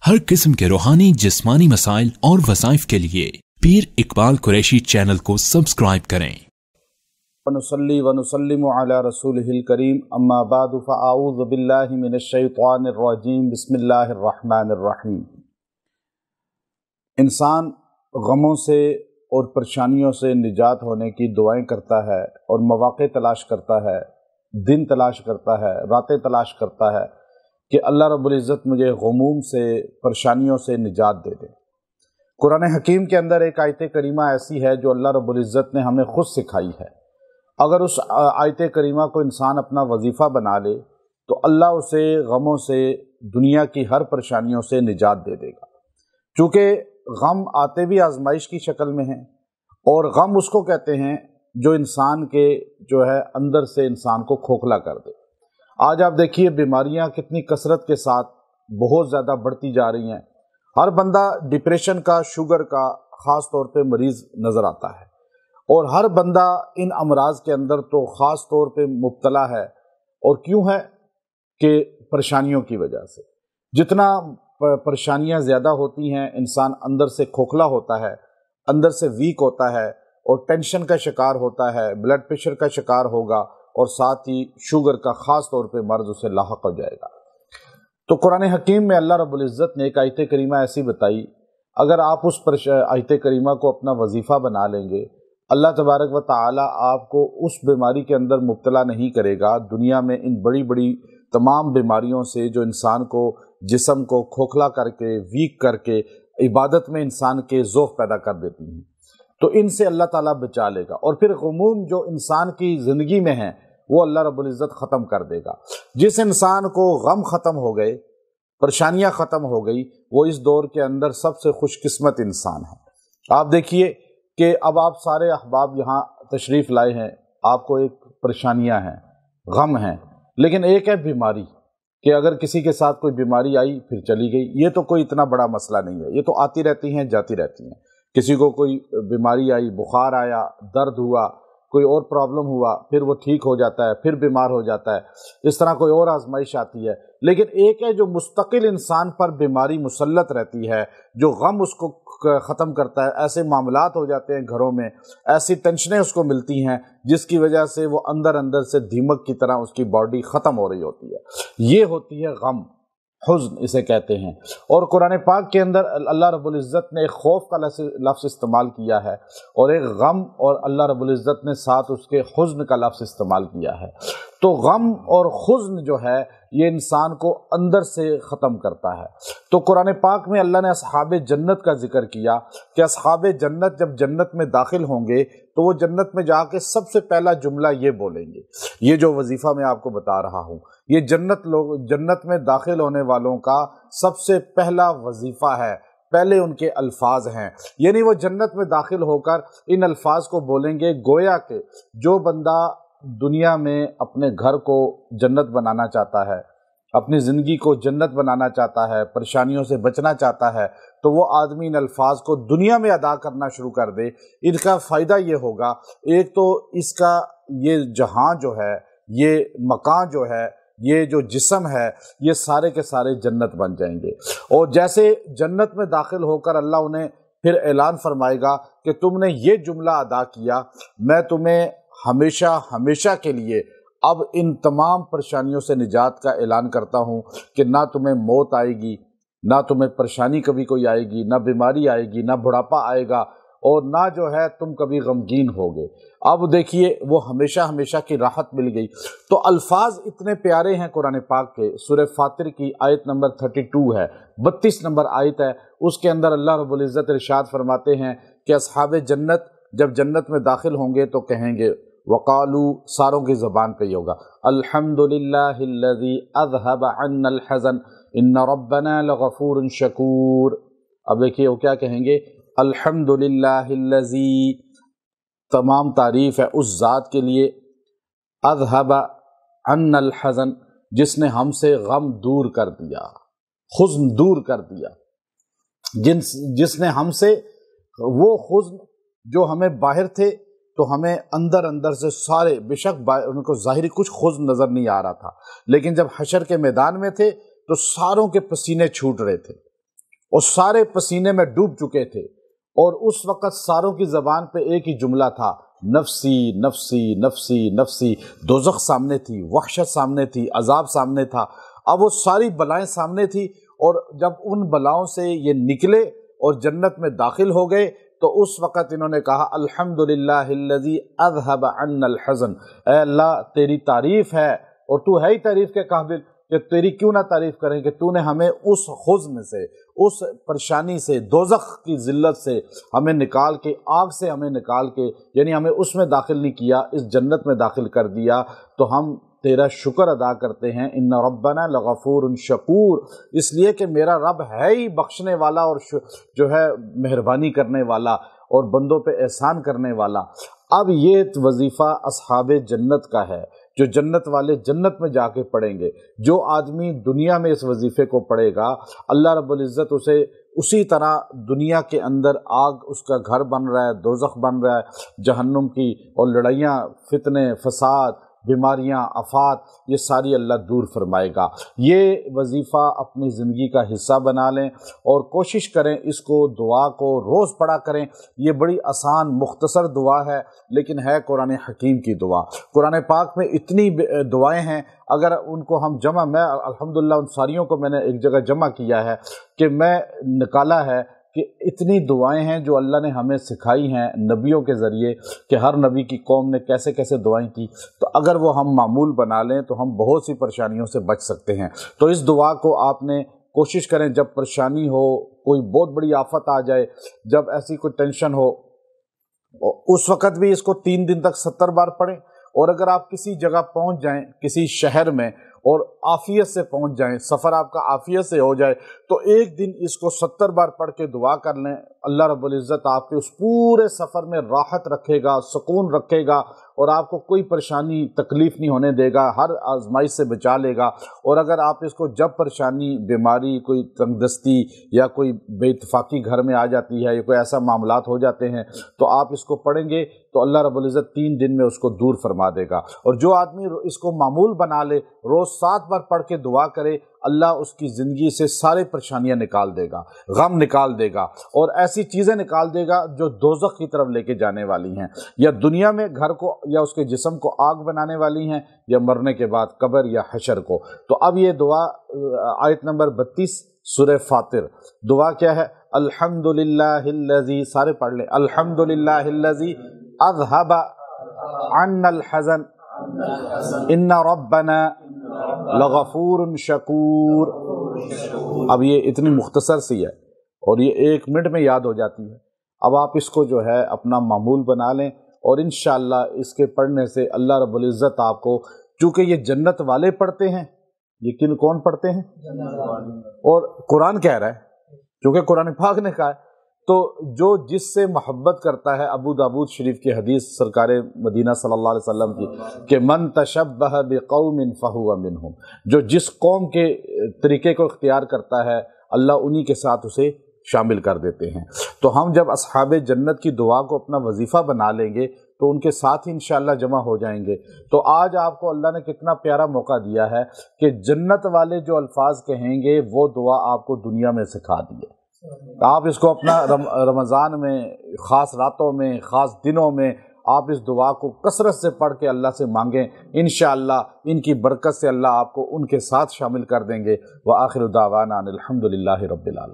हर किस्म के रूहानी जिस्मानी मसाइल और वज़ाइफ के लिए पीर इकबाल कुरैशी चैनल को सब्सक्राइब करें। वनुसल्ली वनुसल्लिमु अला रसूलिहिल करीम अम्मा बादु फ़अऊज़ु बिल्लाहि मिनश शैतानिर रजीम बिस्मिल्लाहिर रहमानिर रहीम। इंसान गमों से और परेशानियों से निजात होने की दुआएं करता है और मौक़े तलाश करता है, दिन तलाश करता है, रातें तलाश करता है कि अल्लाह रब्बुल इज़्ज़त मुझे गमूम से, परेशानियों से निजात दे दे। कुरान हकीम के अंदर एक आयत करीमा ऐसी है जो अल्लाह रब्बुल इज़्ज़त ने हमें खुद सिखाई है। अगर उस आयत करीमा को इंसान अपना वजीफ़ा बना ले तो अल्लाह उसे गमों से, दुनिया की हर परेशानियों से निजात दे देगा। चूँकि गम आते भी आजमाइश की शक्ल में हैं और गम उसको कहते हैं जो इंसान के जो है अंदर से इंसान को खोखला कर दे। आज आप देखिए बीमारियां कितनी कसरत के साथ बहुत ज़्यादा बढ़ती जा रही हैं। हर बंदा डिप्रेशन का, शुगर का ख़ास तौर पे मरीज़ नज़र आता है और हर बंदा इन अमराज के अंदर तो ख़ास तौर पे मुब्तला है। और क्यों है कि परेशानियों की वजह से। जितना परेशानियां ज़्यादा होती हैं, इंसान अंदर से खोखला होता है, अंदर से वीक होता है और टेंशन का शिकार होता है, ब्लड प्रेशर का शिकार होगा और साथ ही शुगर का ख़ास तौर पे मर्ज उसे लाहक हो जाएगा। तो कुरान हकीम में अल्लाह रब्बुल इज़्ज़त ने एक आयत करीमा ऐसी बताई, अगर आप उस आयत करीमा को अपना वजीफ़ा बना लेंगे, अल्लाह तबारक व तआला आपको उस बीमारी के अंदर मुब्तला नहीं करेगा। दुनिया में इन बड़ी बड़ी तमाम बीमारियों से जो इंसान को, जिस्म को खोखला करके, वीक करके इबादत में इंसान के ज़ौक़ पैदा कर देती हैं, तो इनसे अल्लाह ताला बचा लेगा। और फिर गमूम जो इंसान की ज़िंदगी में है वो अल्लाह रब्बुल इज़्ज़त ख़त्म कर देगा। जिस इंसान को गम ख़त्म हो गए, परेशानियां ख़त्म हो गई, वो इस दौर के अंदर सबसे खुशकिस्मत इंसान है। आप देखिए कि अब आप सारे अहबाब यहाँ तशरीफ़ लाए हैं, आपको एक परेशानियां हैं, गम हैं, लेकिन एक है बीमारी कि अगर किसी के साथ कोई बीमारी आई फिर चली गई, ये तो कोई इतना बड़ा मसला नहीं है, ये तो आती रहती हैं, जाती रहती हैं। किसी को कोई बीमारी आई, बुखार आया, दर्द हुआ, कोई और प्रॉब्लम हुआ, फिर वो ठीक हो जाता है, फिर बीमार हो जाता है, इस तरह कोई और आजमाइश आती है। लेकिन एक है जो मुस्तकिल इंसान पर बीमारी मुसल्लत रहती है, जो गम उसको ख़त्म करता है। ऐसे मामलात हो जाते हैं घरों में, ऐसी टेंशनें उसको मिलती हैं जिसकी वजह से वो अंदर अंदर से दीमक की तरह उसकी बॉडी ख़त्म हो रही होती है। ये होती है गम, हुज़्न इसे कहते हैं। और कुरान पाक के अंदर अल्लाह रब्बुल इज़्ज़त ने एक खौफ का लफ्ज़ इस्तेमाल किया है और एक गम, और अल्लाह रब्बुल इज़्ज़त ने साथ उसके हुज़्न का लफ्ज़ इस्तेमाल किया है। तो गम और हुज़्न जो है ये इंसान को अंदर से ख़त्म करता है। तो कुरान पाक में अल्लाह ने अस्हाबे जन्नत का जिक्र किया कि अस्हाबे जन्नत जब जन्नत में दाखिल होंगे तो वो जन्नत में जाके सबसे पहला जुमला ये बोलेंगे, ये जो वजीफ़ा मैं आपको बता रहा हूँ, ये जन्नत में दाखिल होने वालों का सबसे पहला वजीफ़ा है, पहले उनके अल्फाज हैं। यानी वो जन्नत में दाखिल होकर इन अल्फाज को बोलेंगे, गोया के जो बंदा दुनिया में अपने घर को जन्नत बनाना चाहता है, अपनी ज़िंदगी को जन्नत बनाना चाहता है, परेशानियों से बचना चाहता है, तो वो आदमी इन अल्फाज को दुनिया में अदा करना शुरू कर दे। इनका फ़ायदा ये होगा, एक तो इसका ये जहां जो है, ये मकान जो है, ये जो जिस्म है, ये सारे के सारे जन्नत बन जाएंगे। और जैसे जन्नत में दाखिल होकर अल्लाह उन्हें फिर ऐलान फरमाएगा कि तुमने ये जुमला अदा किया, मैं तुम्हें हमेशा हमेशा के लिए अब इन तमाम परेशानियों से निजात का ऐलान करता हूँ कि ना तुम्हें मौत आएगी, ना तुम्हें परेशानी कभी कोई आएगी, ना बीमारी आएगी, ना बुढ़ापा आएगा और ना जो है तुम कभी गमगीन होगे। अब देखिए वो हमेशा हमेशा की राहत मिल गई। तो अल्फाज इतने प्यारे हैं कुरान पाक के। सूरह फातिर की आयत नंबर 32 है, 32 नंबर आयत है, उसके अंदर अल्लाह रब्बुल इज़्ज़त इरशाद फरमाते हैं कि अस्हाबे जन्नत जब जन्नत में दाखिल होंगे तो कहेंगे, वक़ालू, सारों की ज़बान पे ही होगा, अल्हम्दुलिल्लाहिल्लज़ी अज़हब अन्नल हज़न इन्न रब्बना लगफ़ूरुन शकूर। अब देखिए वो क्या कहेंगे, अल्हम्दुलिल्लाहिल्लज़ी, तमाम तारीफ़ है उस ज़ात के लिए, अज़हब अन्नल हज़न, जिसने हमसे गम दूर कर दिया, हुज़्न दूर कर दिया, जिसने हमसे वो हुज़्न जो हमें बाहर थे तो हमें अंदर अंदर से सारे, बेशक उनको ज़ाहिरी कुछ हुज़्न नज़र नहीं आ रहा था, लेकिन जब हशर के मैदान में थे तो सारों के पसीने छूट रहे थे, اور سارے پسینے میں ڈوب چکے تھے، اور اس وقت ساروں کی زبان پہ ایک ہی جملہ تھا، نفسی نفسی نفسی نفسی۔ دوزخ سامنے تھی، وحشت سامنے تھی، عذاب سامنے تھا، اب وہ ساری بلائیں سامنے تھی، اور جب ان بلاؤں سے یہ نکلے اور جنت میں داخل ہو گئے تو اس وقت انہوں نے کہا الحمدللہ الذی اذھب عنا الحزن، اے اللہ تیری تعریف ہے، اور تو ہے ہی تعریف کے قابل، کہ تیری کیوں نہ تعریف کریں کہ تو نے ہمیں اس حزن سے، اس پریشانی سے، دوزخ کی ذلت سے ہمیں نکال کے، آگ سے ہمیں نکال کے، یعنی ہمیں اس میں داخل نہیں کیا، اس جنت میں داخل کر دیا، تو ہم تیرا شکر ادا کرتے ہیں۔ ان ربنا لغفور شکور، اس لیے کہ میرا رب ہے ہی بخشنے والا اور جو ہے مہربانی کرنے والا اور بندوں پہ احسان کرنے والا۔ اب یہ وظیفہ اصحاب جنت کا ہے، جو جنت والے جنت میں جا کے پڑھیں گے۔ جو آدمی دنیا میں اس وظیفے کو پڑھے گا، اللہ رب العزت اسے اسی طرح دنیا کے اندر آگ اس کا گھر بن رہا ہے، دوزخ بن رہا ہے جہنم کی، اور لڑائیاں، فتنے، فساد، بیماریاں، آفات، یہ ساری اللہ دور فرمائے گا۔ یہ وظیفہ اپنی زندگی کا حصہ بنا لیں اور کوشش کریں اس کو، دعا کو روز پڑھا کریں۔ یہ بڑی آسان مختصر دعا ہے، لیکن ہے قرآن حکیم کی دعا۔ قرآن پاک میں اتنی دعائیں ہیں، اگر ان کو ہم جمع، میں الحمدللہ ان ساریوں کو میں نے ایک جگہ جمع کیا ہے کہ میں نکالا ہے کہ اتنی دعائیں ہیں جو اللہ نے ہمیں سکھائی ہیں نبیوں کے ذریعے، کہ ہر نبی کی قوم نے کیسے کیسے دعائیں کی، تو اگر وہ ہم معمول بنا لیں تو ہم بہت سی پریشانیوں سے بچ سکتے ہیں۔ تو اس دعا کو آپ نے کوشش کریں، جب پریشانی ہو، کوئی بہت بڑی آفت آ جائے، جب ایسی کوئی ٹینشن ہو، اس وقت بھی اس کو 3 دن تک 70 بار پڑھیں، اور اگر آپ کسی جگہ پہنچ جائیں، کسی شہر میں، اور عافیت سے پہنچ جائیں، سفر آپ کا عافیت سے ہو جائے، تو ایک دن اس کو 70 بار پڑھ کے دعا کر لیں، اللہ رب العزت آپ کے اس پورے سفر میں راحت رکھے گا، سکون رکھے گا، اور آپ کو کوئی پریشانی تکلیف نہیں ہونے دے گا، ہر آزمائش سے بچا لے گا۔ اور اگر آپ اس کو جب پریشانی، بیماری، کوئی تنگ دستی یا کوئی بے اتفاقی گھر میں آ جاتی ہے، یا کوئی ایسا معاملات ہو جاتے ہیں، تو آپ اس کو پڑھیں گے تو اللہ رب العزت 3 دن میں اس کو دور فرما دے گا۔ اور جو آدمی اس کو معمول بنا لے، روز 7 بار پڑھ کے دعا کرے، اللہ اس کی زندگی سے سارے پریشانیاں نکال دے گا، غم نکال دے گا، اور ایسی چیزیں نکال دے گا جو دوزخ کی طرف لے کے جانے والی ہیں، یا دنیا میں گھر کو یا اس کے جسم کو آگ بنانے والی ہیں، یا مرنے کے بعد قبر یا حشر کو۔ تو اب یہ دعا آیت نمبر 32 سورہ فاطر، دعا کیا ہے؟ الحمدللہ الذی، سارے پڑھ لیں، الحمدللہ الذی اذھب عنا الحزن ان ربنا لغفور شکور۔ اب یہ اتنی مختصر سی ہے اور یہ 1 منٹ میں یاد ہو جاتی ہے۔ اب آپ اس کو جو ہے اپنا معمول بنا لیں، اور انشاءاللہ اس کے پڑھنے سے اللہ رب العزت آپ کو، چونکہ یہ جنت والے پڑھتے ہیں، یہ کون پڑھتے ہیں؟ اور قرآن کہہ رہا ہے، چونکہ قرآن پاک نے کہا ہے، تو جو جس سے محبت کرتا ہے، ابو داود شریف کی حدیث سرکار مدینہ صلی اللہ علیہ وسلم کی، کہ من تشبہ بقوم فہو منہم، جو جس قوم کے طریقے کو اختیار کرتا ہے، اللہ انہی کے ساتھ اسے شامل کر دیتے ہیں۔ تو ہم جب اصحاب جنت کی دعا کو اپنا وظیفہ بنا لیں گے تو ان کے ساتھ ہی انشاءاللہ جمع ہو جائیں گے۔ تو آج آپ کو اللہ نے کتنا پیارا موقع دیا ہے کہ جنت والے جو الفاظ کہیں گے وہ دعا آپ کو دنیا میں سکھا دیے۔ آپ اس کو اپنا رمضان میں، خاص راتوں میں، خاص دنوں میں آپ اس دعا کو کثرت سے پڑھ کے اللہ سے مانگیں، انشاءاللہ ان کی برکت سے اللہ آپ کو ان کے ساتھ شامل کر دیں گے۔ وآخر دعوانا ان الحمدللہ رب العالمین۔